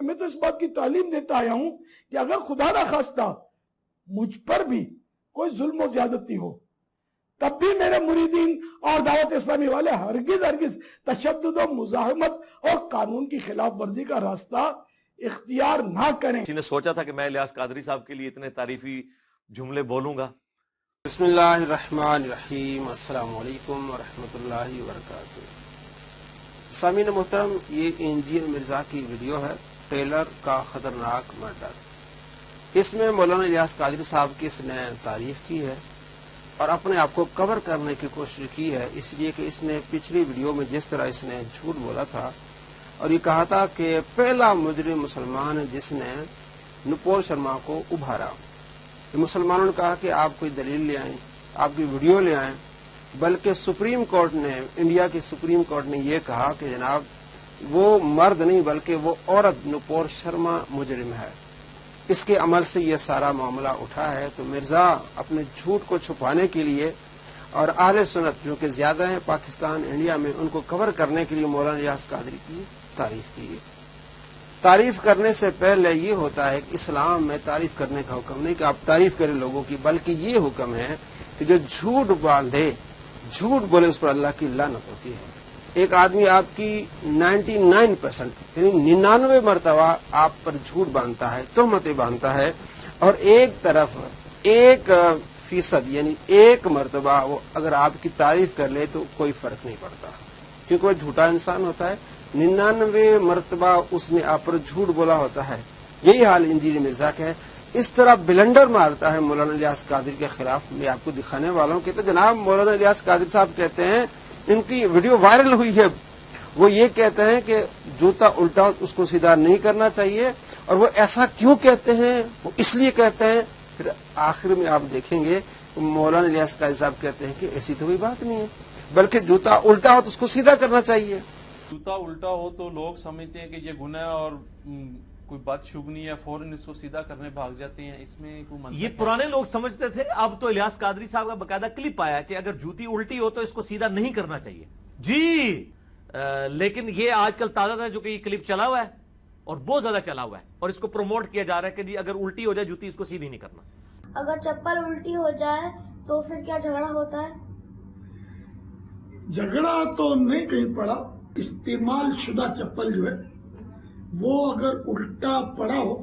میں تو اس بات کی تعلیم دیتا آیا ہوں کہ اگر خدا نہ خواستہ مجھ پر بھی کوئی ظلم و زیادتی ہو تب بھی میرے مریدین اور دعوت اسلامی والے ہرگز تشدد و مزاحمت اور قانون کی خلاف ورزی کا راستہ اختیار نہ کریں۔ کسی نے سوچا تھا کہ میں الیاس قادری صاحب کے لیے اتنے تعریفی جملے بولوں گا؟ بسم اللہ الرحمن الرحیم، السلام علیکم ورحمۃ اللہ وبرکاتہ۔ سامعین محترم، یہ انجینئر مرزا کی ویڈیو ہے، ٹیلر کا خطرناک مرڈر۔ اس میں مولانا الیاس قادری صاحب کی اس نے تعریف کی ہے اور اپنے آپ کو کور کرنے کی کوشش کی ہے، اس لیے کہ اس نے پچھلی ویڈیو میں جس طرح اس نے جھوٹ بولا تھا اور یہ کہا تھا کہ پہلا مجرم مسلمان جس نے نپور شرما کو ابھارا۔ مسلمانوں نے کہا کہ آپ کوئی دلیل لے آئیں، آپ کی ویڈیو لے آئیں، بلکہ سپریم کورٹ نے، انڈیا کی سپریم کورٹ نے یہ کہا کہ جناب وہ مرد نہیں بلکہ وہ عورت نپور شرما مجرم ہے۔ اس کے عمل سے یہ سارا معاملہ اٹھا ہے۔ تو مرزا اپنے جھوٹ کو چھپانے کے لیے اور اہل سنت جو کہ زیادہ ہیں پاکستان انڈیا میں، ان کو کور کرنے کے لیے مولانا الیاس قادری کی تعریف کی۔ تعریف کرنے سے پہلے یہ ہوتا ہے کہ اسلام میں تعریف کرنے کا حکم نہیں کہ آپ تعریف کریں لوگوں کی، بلکہ یہ حکم ہے کہ جو جھوٹ باندھے، جھوٹ بولے، اس پر اللہ کی لعنت ہوتی ہے۔ ایک آدمی آپ کی 99% یعنی 99 مرتبہ آپ پر جھوٹ باندھتا ہے، تہمتیں باندھتا ہے، اور ایک طرف 1% یعنی 1 مرتبہ وہ اگر آپ کی تعریف کر لے تو کوئی فرق نہیں پڑتا، کیونکہ وہ جھوٹا انسان ہوتا ہے۔ 99 مرتبہ اس نے آپ پر جھوٹ بولا ہوتا ہے۔ یہی حال انجینئر مرزا کا ہے۔ اس طرح بلنڈر مارتا ہے مولانا الیاس قادری کے خلاف۔ میں آپ کو دکھانے والا ہوں کہ جناب مولانا الیاس قادری صاحب کہتے ہیں، ان کی ویڈیو وائرل ہوئی ہے، وہ یہ کہتے ہیں کہ جوتا الٹا اس کو سیدھا نہیں کرنا چاہیے، اور وہ ایسا کیوں کہتے ہیں؟ وہ اس لیے کہتے ہیں۔ پھر آخر میں آپ دیکھیں گے مولانا الیاس قادری صاحب کہتے ہیں کہ ایسی تو کوئی بات نہیں ہے، بلکہ جوتا الٹا ہو تو اس کو سیدھا کرنا چاہیے۔ جوتا الٹا ہو تو لوگ سمجھتے ہیں کہ یہ گناہ ہے اور کوئی بات شگنی ہے، فوراً اس کو سیدھا کرنے بھاگ جاتے ہیں۔ اس میں کوئی منطق یہ پرانے لوگ سمجھتے تھے، اب تو الیاس قادری صاحب کا باقاعدہ کلپ آیا کہ اگر جوتی الٹی ہو تو اس کو سیدھا نہیں کرنا چاہیے جی۔ لیکن یہ آج کل تازہ تھا جو کہ یہ کلپ چلا ہوا ہے اور بہت زیادہ چلا ہوا ہے، اور اس کو پروموٹ کیا جا رہا ہے کہ جی اگر الٹی ہو جائے جوتی اس کو سیدھی نہیں کرنا۔ اگر چپل الٹی ہو جائے تو پھر کیا جھگڑا ہوتا ہے؟ جھگڑا تو نہیں کہیں پڑا، استعمال شدہ چپل جو ہے وہ اگر الٹا پڑا ہو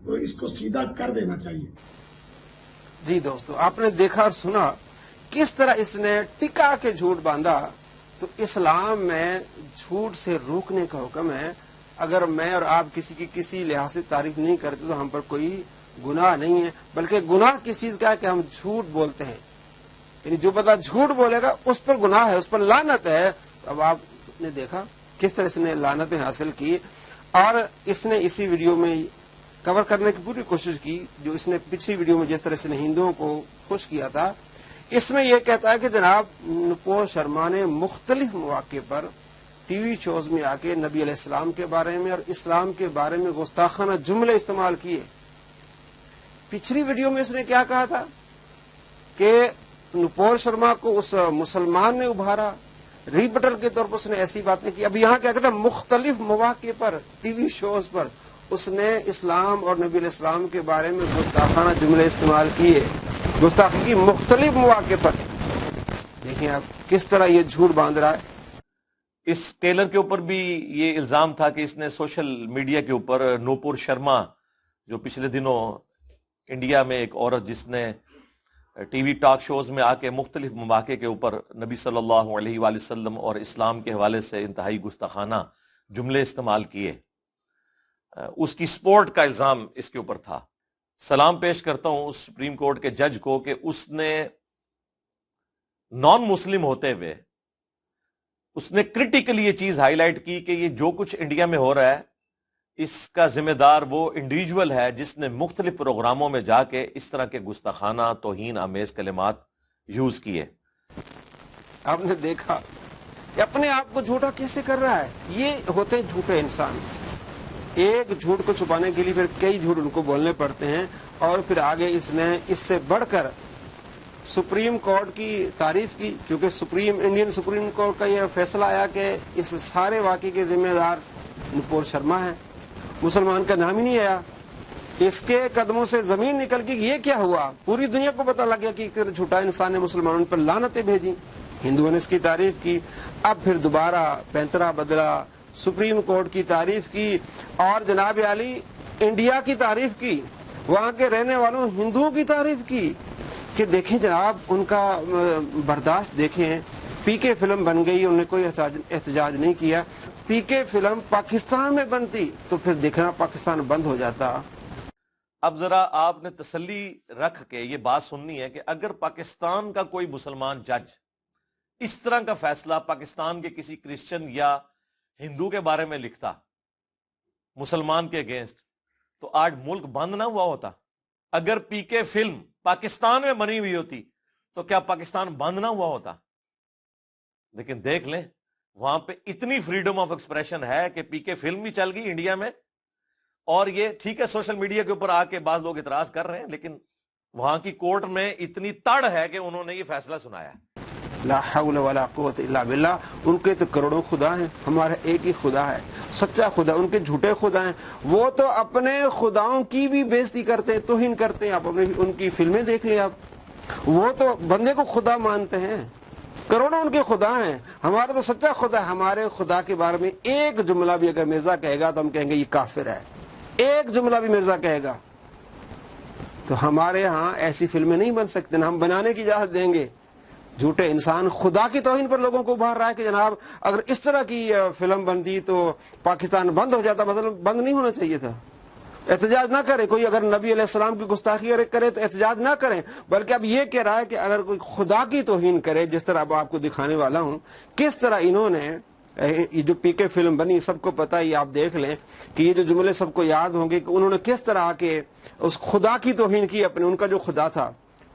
تو اس کو سیدھا کر دینا چاہیے۔ جی دوستو، آپ نے دیکھا اور سنا کس طرح اس نے ٹکا کے جھوٹ باندھا۔ تو اسلام میں جھوٹ سے روکنے کا حکم ہے۔ اگر میں اور آپ کسی کی کسی لحاظ سے تعریف نہیں کرتے تو ہم پر کوئی گناہ نہیں ہے، بلکہ گناہ کس چیز کا ہے کہ ہم جھوٹ بولتے ہیں، یعنی جو بندہ جھوٹ بولے گا اس پر گناہ ہے، اس پر لعنت ہے۔ اب آپ نے دیکھا کس طرح اس نے لعنتیں حاصل کی، اور اس نے اسی ویڈیو میں کور کرنے کی پوری کوشش کی جو اس نے پچھلی ویڈیو میں جس طرح سے ہندوؤں کو خوش کیا تھا۔ اس میں یہ کہتا ہے کہ جناب نپور شرما نے مختلف مواقع پر ٹی وی شوز میں آ کے نبی علیہ السلام کے بارے میں اور اسلام کے بارے میں گستاخانہ جملے استعمال کیے۔ پچھلی ویڈیو میں اس نے کیا کہا تھا کہ نپور شرما کو اس مسلمان نے ابھارا، ریبٹل کے طور پر اس نے ایسی باتیں کی۔ اب یہاں کیا کہتا ہے، مختلف مواقع پر ٹی وی شوز پر اس نے اسلام اور نبی علیہ السلام کے بارے میں گستاخانہ جملے استعمال کیے، گستاخی کی مختلف مواقع پر۔ دیکھیں آپ کس طرح یہ جھوٹ باندھ رہا ہے۔ اس ٹیلر کے اوپر بھی یہ الزام تھا کہ اس نے سوشل میڈیا کے اوپر نوپور شرما، جو پچھلے دنوں انڈیا میں ایک عورت جس نے ٹی وی ٹاک شوز میں آ کے مختلف مواقع کے اوپر نبی صلی اللہ علیہ وآلہ وسلم اور اسلام کے حوالے سے انتہائی گستاخانہ جملے استعمال کیے، اس کی سپورٹ کا الزام اس کے اوپر تھا۔ سلام پیش کرتا ہوں اس سپریم کورٹ کے جج کو کہ اس نے نان مسلم ہوتے ہوئے اس نے کرٹیکلی یہ چیز ہائی لائٹ کی کہ یہ جو کچھ انڈیا میں ہو رہا ہے اس کا ذمہ دار وہ انڈیویجول ہے جس نے مختلف پروگراموں میں جا کے اس طرح کے گستاخانہ توہین آمیز کلمات یوز کیے۔ آپ نے دیکھا کہ اپنے آپ کو جھوٹا کیسے کر رہا ہے۔ یہ ہوتے ہیں جھوٹے انسان، ایک جھوٹ کو چھپانے کے لیے پھر کئی جھوٹ ان کو بولنے پڑتے ہیں، اور پھر آگے اس نے اس سے بڑھ کر سپریم کورٹ کی تعریف کی، کیونکہ انڈین سپریم کورٹ کا یہ فیصلہ آیا کہ اس سارے واقعے کے ذمہ دار نپور شرما ہیں، مسلمان کا نام ہی نہیں آیا. اس کے قدموں سے زمین نکل کے یہ کیا ہوا, پوری دنیا کو پتہ لگ گیا کہ ایک جھوٹا انسان نے مسلمانوں پر لعنتیں بھیجی. ہندوؤں نے اس کی تعریف کی, اب پھر دوبارہ پینترا بدلا, سپریم کورٹ کی تعریف کی, اور جناب عالی انڈیا کی تعریف کی, وہاں کے رہنے والوں ہندوؤں کی تعریف کی کہ دیکھیں جناب ان کا برداشت دیکھیں. پی کے فلم بن گئی, انہوں نے کوئی احتجاج نہیں کیا. پی کے فلم پاکستان میں بنتی تو پھر دیکھنا پاکستان بند ہو جاتا. اب ذرا آپ نے تسلی رکھ کے یہ بات سننی ہے کہ اگر پاکستان کا کوئی مسلمان جج اس طرح کا فیصلہ پاکستان کے کسی کرسچن یا ہندو کے بارے میں لکھتا مسلمان کے اگینسٹ, تو آج ملک بند نہ ہوا ہوتا. اگر پی کے فلم پاکستان میں بنی ہوئی ہوتی تو کیا پاکستان بند نہ ہوا ہوتا؟ لیکن دیکھ لیں وہاں پہ اتنی فریڈم آف ایکسپریشن ہے کہ پی کے فلم بھی چل گئی انڈیا میں, اور یہ ٹھیک ہے سوشل میڈیا کے اوپر آ کے بعض لوگ اعتراض کر رہے ہیں, لیکن وہاں کی کورٹ میں اتنی تڑ ہے کہ انہوں نے یہ فیصلہ سنایا. لا حول ولا قوت الا باللہ. ان کے تو کروڑوں خدا ہیں, ہمارا ایک ہی خدا ہے, سچا خدا. ان کے جھوٹے خدا ہیں. وہ تو اپنے خداؤں کی بھی بےزتی کرتے ہیں, توہین کرتے ہیں. آپ ان کی فلمیں دیکھ لیں آپ, وہ تو بندے کو خدا مانتے ہیں. کروڑوں ان کے خدا ہیں. ہمارا تو سچا خدا ہے. ہمارے خدا کے بارے میں ایک جملہ بھی اگر مرزا کہے گا تو ہم کہیں گے یہ کافر ہے. ایک جملہ بھی مرزا کہے گا تو ہمارے ہاں ایسی فلمیں نہیں بن سکتے, نہ ہم بنانے کی اجازت دیں گے. جھوٹے انسان خدا کی توہین پر لوگوں کو ابھار رہا ہے کہ جناب اگر اس طرح کی فلم بنتی تو پاکستان بند ہو جاتا. مطلب بند نہیں ہونا چاہیے تھا. احتجاج نہ کرے کوئی, اگر نبی علیہ السلام کی گستاخی کرے تو احتجاج نہ کریں, بلکہ اب یہ کہہ رہا ہے کہ اگر کوئی خدا کی توہین کرے, جس طرح اب آپ کو دکھانے والا ہوں کس طرح انہوں نے یہ جو پی کے فلم بنی, سب کو پتہ ہے, آپ دیکھ لیں کہ یہ جو جملے سب کو یاد ہوں گے کہ انہوں نے کس طرح کے اس خدا کی توہین کی اپنے. ان کا جو خدا تھا,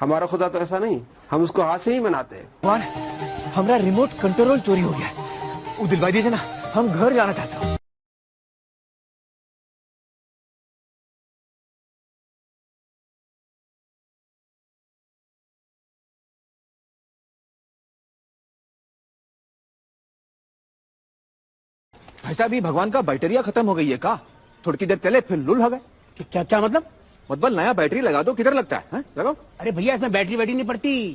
ہمارا خدا تو ایسا نہیں, ہم اس کو ہاتھ سے ہی مناتے. ہمارا ریموٹ کنٹرول چوری ہو گیا ہے, وہ دلوا دیجیے نا, ہم گھر جانا چاہتے ہیں. بھائی صاحب, یہ بھگوان کا بیٹریا ختم ہو گئی ہے کا, تھوڑی دیر چلے پھر لول ہو گئے. کیا مطلب؟ مطلب نیا بیٹری لگا دو, کدھر لگتا ہے لگاؤ. ارے بھیا اس میں بیٹری نہیں پڑتی.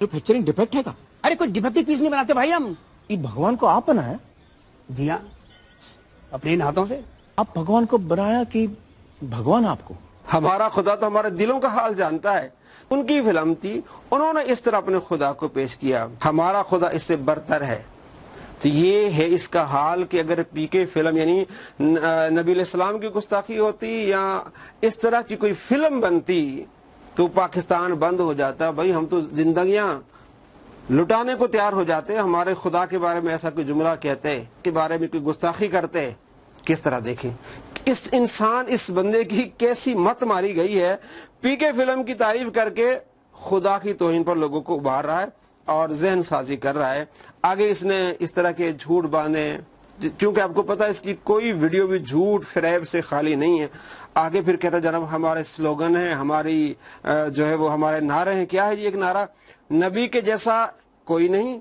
مینوفیکچرنگ ڈیفیکٹ ہے کا؟ ارے کوئی ڈیفیکٹیو پیس نہیں بناتے بھائی ہم. یہ بھگوان کو آپ بنایا؟ جی ہاں, اپنے ان ہاتھوں سے. آپ بھگوان کو بنایا کہ بھگوان آپ کو؟ ہمارا خدا تو ہمارے دلوں کا حال جانتا ہے. ان کی فلم تھی, انہوں نے اس طرح اپنے خدا کو پیش کیا. ہمارا خدا اس سے برتر ہے. تو یہ ہے اس کا حال کہ اگر پی کے فلم یعنی نبی علیہ السلام کی گستاخی ہوتی یا اس طرح کی کوئی فلم بنتی تو پاکستان بند ہو جاتا. بھائی ہم تو زندگیاں لٹانے کو تیار ہو جاتے. ہمارے خدا کے بارے میں ایسا کوئی جملہ کہتے, کے بارے میں کوئی گستاخی کرتے. کس طرح دیکھیں اس انسان, اس بندے کی کیسی مت ماری گئی ہے. پی کے فلم کی تعریف کر کے خدا کی توہین پر لوگوں کو ابھار رہا ہے اور ذہن سازی کر رہا ہے. آگے اس نے اس طرح کے جھوٹ باندھے, چونکہ آپ کو پتا ہے اس کی کوئی ویڈیو بھی جھوٹ فریب سے خالی نہیں ہے. آگے پھر کہتا جناب ہمارے سلوگن ہیں, ہماری جو ہے وہ ہمارے نعرے ہیں. کیا ہے یہ ایک نعرہ؟ نبی کے جیسا کوئی نہیں,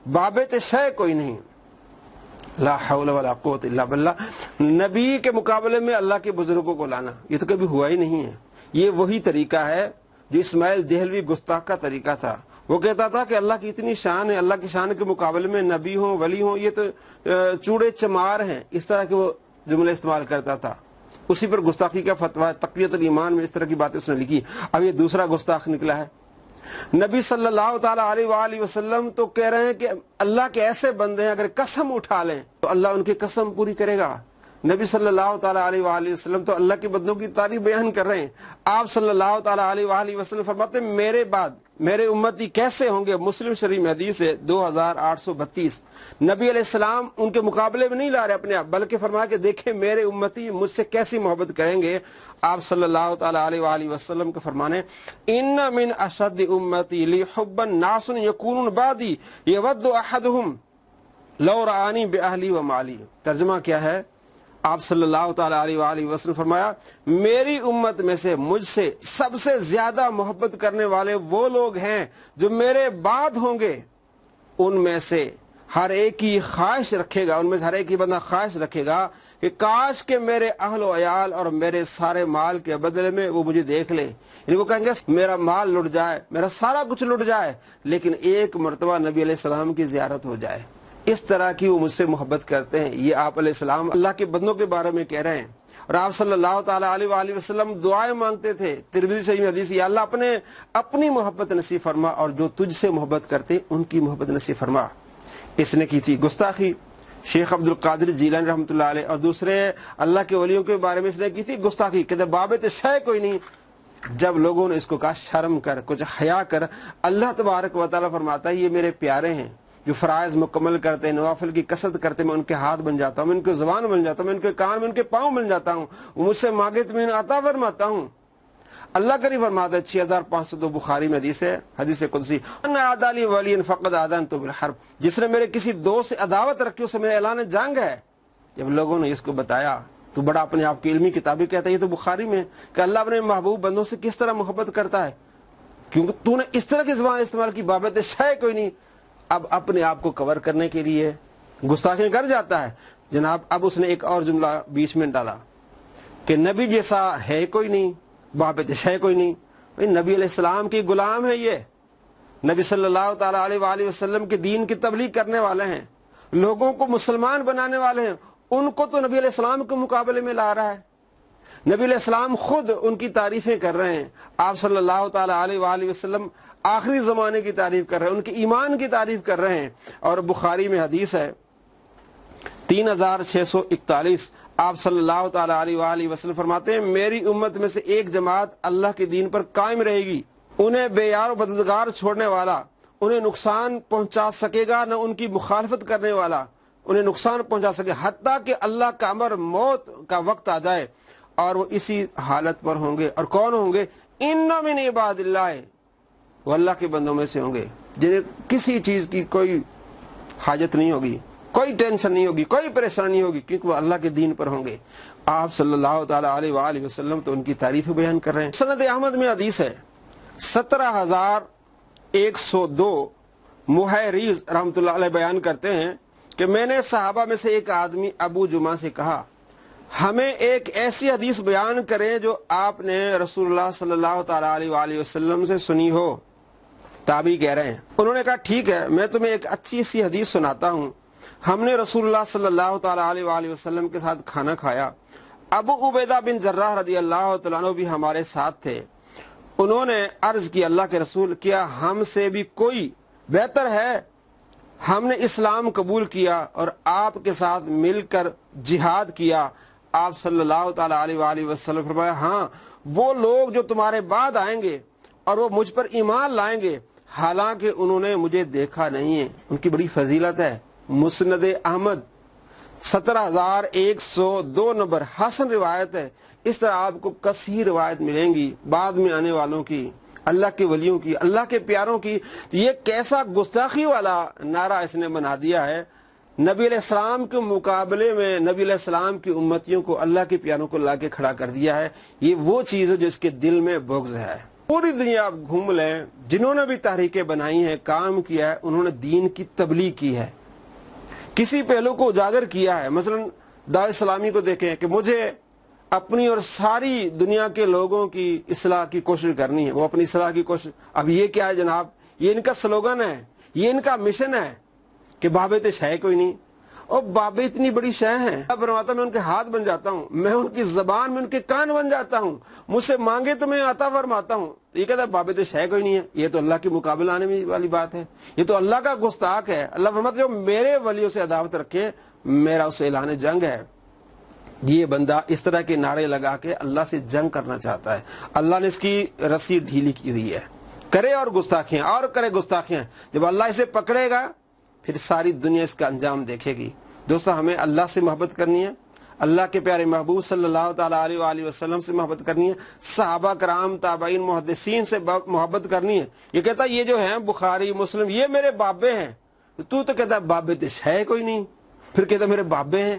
بابت شے کوئی نہیں. لا حول ولا قوت الا باللہ. نبی کے مقابلے میں اللہ کے بزرگوں کو لانا یہ تو کبھی ہوا ہی نہیں ہے. یہ وہی طریقہ ہے جو اسماعیل دہلوی گستاخ کا طریقہ تھا. وہ کہتا تھا کہ اللہ کی اتنی شان ہے, اللہ کی شان کے مقابلے میں نبی ہوں ولی ہوں یہ تو چوڑے چمار ہیں. اس طرح کے وہ جملے استعمال کرتا تھا. اسی پر گستاخی کا فتویٰ تقویت الایمان میں اس طرح کی باتیں اس نے لکھی. اب یہ دوسرا گستاخ نکلا ہے. نبی صلی اللہ تعالی علیہ وآلہ وسلم تو کہہ رہے ہیں کہ اللہ کے ایسے بندے ہیں اگر قسم اٹھا لیں تو اللہ ان کی قسم پوری کرے گا. نبی صلی اللہ تعالی علیہ وآلہ وسلم تو اللہ کے بندوں کی تعریف بیان کر رہے ہیں. آپ صلی اللہ تعالی علیہ وآلہ وسلم فرماتے ہیں میرے بعد میرے امتی کیسے ہوں گے. مسلم شریف میں حدیث ہے 2832. نبی علیہ السلام ان کے مقابلے میں نہیں لا رہے اپنے آپ, بلکہ فرمایا کہ دیکھیں میرے امتی مجھ سے کیسی محبت کریں گے. آپ صلی اللہ تعالی علیہ وآلہ وسلم کے فرمانے ان من اشد امتی لی حبا ناس یکونون بعدی یود احدهم لو رآنی باہلی و مالی. ترجمہ کیا ہے؟ آپ صلی اللہ تعالی علیہ وآلہ وسلم فرمایا میری امت میں سے مجھ سے سب سے زیادہ محبت کرنے والے وہ لوگ ہیں جو میرے بعد ہوں گے. ان میں سے ہر ایک کی خواہش رکھے گا، ان میں سے ہر ایک کی بندہ خواہش رکھے گا کہ کاش کہ میرے اہل و عیال اور میرے سارے مال کے بدلے میں وہ مجھے دیکھ لے. یعنی وہ کہیں گے میرا مال لٹ جائے، میرا سارا کچھ لٹ جائے، لیکن ایک مرتبہ نبی علیہ السلام کی زیارت ہو جائے. اس طرح کی وہ مجھ سے محبت کرتے ہیں. یہ آپ علیہ السلام اللہ کے بندوں کے بارے میں کہہ رہے ہیں. اور آپ صلی اللہ تعالیٰ علیہ وآلہ وسلم دعائیں مانگتے تھے. ترمذی شریف میں حدیث، یا اللہ اپنی محبت نصیب فرما اور جو تجھ سے محبت کرتے ان کی محبت نصیب فرما. اس نے کی تھی گستاخی شیخ عبد القادر جیلانی رحمۃ اللہ علیہ اور دوسرے اللہ کے ولیوں کے بارے میں اس نے کی تھی گستاخی. کہتے بابت شے کوئی نہیں. جب لوگوں نے اس کو کہا شرم کر، کچھ حیا کر، اللہ تبارک و تعالیٰ فرماتا ہے یہ میرے پیارے ہیں جو فرائض مکمل کرتے ہیں، نوافل کی کثرت کرتے، میں ان کے ہاتھ بن جاتا ہوں، میں ان کی زبان بن جاتا ہوں، میں ان کے کان، میں ان کے پاؤں بن جاتا ہوں، وہ مجھ سے مانگے تو میں انہیں عطا فرماتا ہوں. اللہ کریم فرماتا ہے 6502 بخاری میں حدیث ہے، حدیث قدسی، ان عادلی ولی فقد آذنت بالحرب، جس نے میرے کسی دوست سے عداوت رکھی اسے میرا اعلان جنگ ہے. جب لوگوں نے اس کو بتایا تو بڑا اپنے آپ کی علمی کتابیں کہتا ہے یہ تو بخاری میں کہ اللہ اپنے محبوب بندوں سے کس طرح محبت کرتا ہے، کیونکہ تو نے اس طرح کی زبان استعمال کی بابت شے کوئی نہیں. اب اپنے آپ کو کور کرنے کے لیے گستاخیاں کر جاتا ہے جناب. اب اس نے ایک اور جملہ بیچ میں ڈالا کہ نبی جیسا ہے کوئی نہیں، بابت شے کوئی نہیں. نبی علیہ السلام کی غلام ہے، یہ نبی صلی اللہ تعالیٰ علیہ وآلہ وسلم کے دین کی تبلیغ کرنے والے ہیں، لوگوں کو مسلمان بنانے والے ہیں. ان کو تو نبی علیہ السلام کے مقابلے میں لا رہا ہے. نبی علیہ السلام خود ان کی تعریفیں کر رہے ہیں. آپ صلی اللہ تعالیٰ علیہ وآلہ وسلم آخری زمانے کی تعریف کر رہے ہیں، ان کے ایمان کی تعریف کر رہے ہیں. اور بخاری میں حدیث ہے 3641، آپ صلی اللہ تعالیٰ علیہ وآلہ وسلم فرماتے ہیں میری امت میں سے ایک جماعت اللہ کے دین پر قائم رہے گی، انہیں بے یار و مددگار چھوڑنے والا انہیں نقصان پہنچا سکے گا، نہ ان کی مخالفت کرنے والا انہیں نقصان پہنچا سکے، حتیٰ کہ اللہ کا امر موت کا وقت آ جائے اور وہ اسی حالت پر ہوں گے. اور کون ہوں گے؟ ان من عباد اللہ، وہ اللہ کے بندوں میں سے ہوں گے جنہیں کسی چیز کی کوئی حاجت نہیں ہوگی، کوئی ٹینشن نہیں ہوگی، کوئی پریشانی نہیں ہوگی، کیونکہ وہ اللہ کے دین پر ہوں گے. آپ صلی اللہ تعالیٰ علیہ وآلہ وسلم تو ان کی تعریف بیان کر رہے ہیں. سند احمد میں حدیث ہے 17102، محیریز رحمۃ اللہ علیہ بیان کرتے ہیں کہ میں نے صحابہ میں سے ایک آدمی ابو جمعہ سے کہا ہمیں ایک ایسی حدیث بیان کریں جو آپ نے رسول اللہ صلی اللہ تعالیٰ علیہ وآلہ وسلم سے سنی ہو. تابعی کہہ رہے ہیں، انہوں نے کہا ٹھیک ہے میں تمہیں ایک اچھی سی حدیث سناتا ہوں. ہم نے رسول اللہ صلی اللہ تعالیٰ علیہ وآلہ وسلم کے ساتھ کھانا کھایا. ابو عبیدہ بن جراح رضی اللہ تعالیٰ عنہ بھی ہمارے ساتھ تھے. انہوں نے عرض کی اللہ کے رسول کیا ہم سے بھی کوئی بہتر ہے؟ ہم نے اسلام قبول کیا اور آپ کے ساتھ مل کر جہاد کیا. آپ صلی اللہ تعالیٰ علیہ وآلہ وسلم فرمایا ہاں وہ لوگ جو تمہارے بعد آئیں گے اور وہ مجھ پر ایمان لائیں گے حالانکہ انہوں نے مجھے دیکھا نہیں ہے، ان کی بڑی فضیلت ہے. مسند احمد 17102 نمبر حسن روایت ہے. اس طرح آپ کو کثیر روایت ملیں گی بعد میں آنے والوں کی، اللہ کے ولیوں کی، اللہ کے پیاروں کی. یہ کیسا گستاخی والا نعرہ اس نے بنا دیا ہے. نبی علیہ السلام کے مقابلے میں نبی علیہ السلام کی امتیوں کو، اللہ کے پیاروں کو لا کے کھڑا کر دیا ہے. یہ وہ چیز ہے جو اس کے دل میں بغض ہے. پوری دنیا آپ گھوم لیں، جنہوں نے بھی تحریکیں بنائی ہیں، کام کیا ہے، انہوں نے دین کی تبلیغ کی ہے، کسی پہلو کو اجاگر کیا ہے. مثلا دعوت اسلامی کو دیکھیں کہ مجھے اپنی اور ساری دنیا کے لوگوں کی اصلاح کی کوشش کرنی ہے، وہ اپنی اصلاح کی کوشش. اب یہ کیا ہے جناب؟ یہ ان کا سلوگن ہے، یہ ان کا مشن ہے کہ بابت شے کوئی نہیں. اور بابے اتنی بڑی شے ہیں، اب فرماتا میں ان کے ہاتھ بن جاتا ہوں، میں ان کی زبان میں ان کے کان بن جاتا ہوں، مجھ سے مانگے تو میں عطا فرماتا ہوں. یہ کہتا ہے بابت شے کوئی نہیں ہے. یہ تو اللہ کے مقابلے آنے والی بات ہے، یہ تو اللہ کا گستاخ ہے. اللہ فرماتا جو میرے ولیوں سے عداوت رکھے میرا اسے اعلان جنگ ہے. یہ بندہ اس طرح کے نعرے لگا کے اللہ سے جنگ کرنا چاہتا ہے. اللہ نے اس کی رسی ڈھیلی کی ہوئی ہے، کرے اور گستاخیاں اور کرے گستاخیاں. جب اللہ اسے پکڑے گا پھر ساری دنیا اس کا انجام دیکھے گی. دوستو ہمیں اللہ سے محبت کرنی ہے، اللہ کے پیارے محبوب صلی اللہ تعالیٰ علیہ وآلہ وسلم سے محبت کرنی ہے، صحابہ کرام تابعین محدثین سے محبت کرنی ہے. یہ کہتا یہ جو ہیں بخاری مسلم یہ میرے بابے ہیں، تو کہتا ہے بابے شے کوئی نہیں، پھر کہتا میرے بابے ہیں.